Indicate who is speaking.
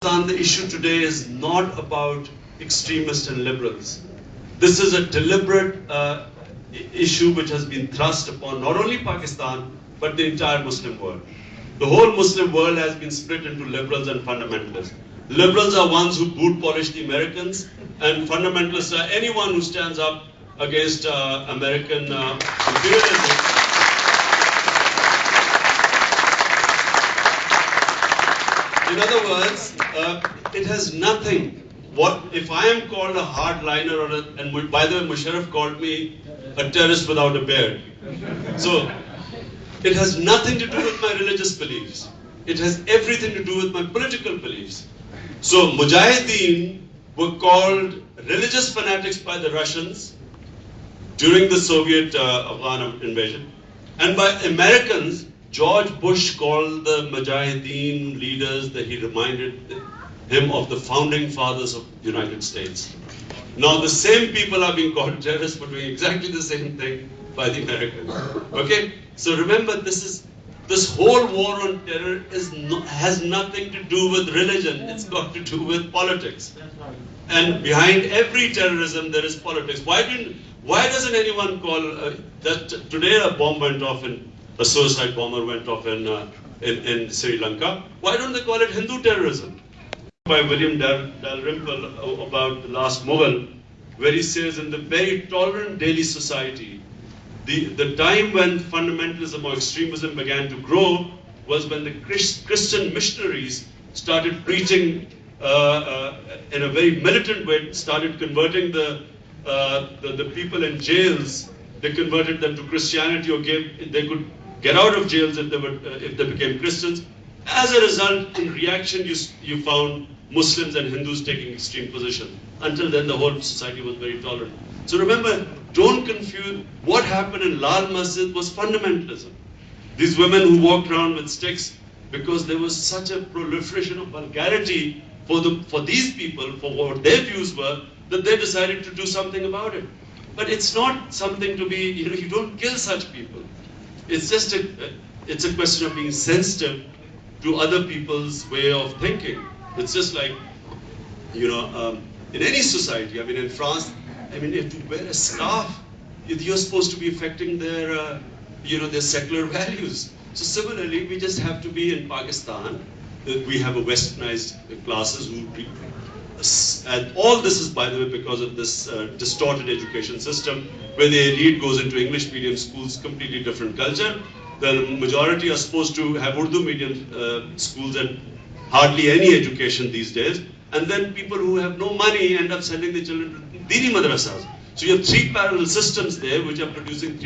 Speaker 1: Pakistan, the issue today is not about extremists and liberals. This is a deliberate issue which has been thrust upon not only Pakistan, but the entire Muslim world. The whole Muslim world has been split into liberals and fundamentalists. Liberals are ones who boot polish the Americans, and fundamentalists are anyone who stands up against American imperialism. In other words, it has nothing. What if I am called a hardliner, and by the way, Musharraf called me a terrorist without a beard. So it has nothing to do with my religious beliefs. It has everything to do with my political beliefs. So Mujahideen were called religious fanatics by the Russians during the Soviet Afghan invasion, and by Americans. George Bush called the Mujahideen leaders that he reminded him of the founding fathers of the United States. Now the same people are being called terrorists for doing exactly the same thing by the Americans. Okay? So remember, this whole war on terror has nothing to do with religion. It's got to do with politics. And behind every terrorism there is politics. Why doesn't anyone call that today a bomb went off a suicide bomber went off in Sri Lanka? Why don't they call it Hindu terrorism? By William Dalrymple about the last Mughal, where he says in the very tolerant Delhi society, the time when fundamentalism or extremism began to grow was when the Christian missionaries started preaching in a very militant way, started converting the people in jails. They converted them to Christianity, or they could get out of jails if they became Christians. As a result, in reaction, you found Muslims and Hindus taking extreme position. Until then, the whole society was very tolerant. So remember, don't confuse. What happened in Lal Masjid was fundamentalism. These women who walked around with sticks, because there was such a proliferation of vulgarity for these people, for what their views were, that they decided to do something about it. But it's not something to be, you don't kill such people. It's just it's a question of being sensitive to other people's way of thinking. It's just like, in any society, in France, if you wear a scarf, you're supposed to be affecting their secular values. So similarly, we just have to be in Pakistan. We have a westernized classes and all this is, by the way, because of this distorted education system, where the elite goes into English medium schools, completely different culture. The majority are supposed to have Urdu medium schools and hardly any education these days. And then people who have no money end up sending their children to Dini madrasas. So you have three parallel systems there which are producing three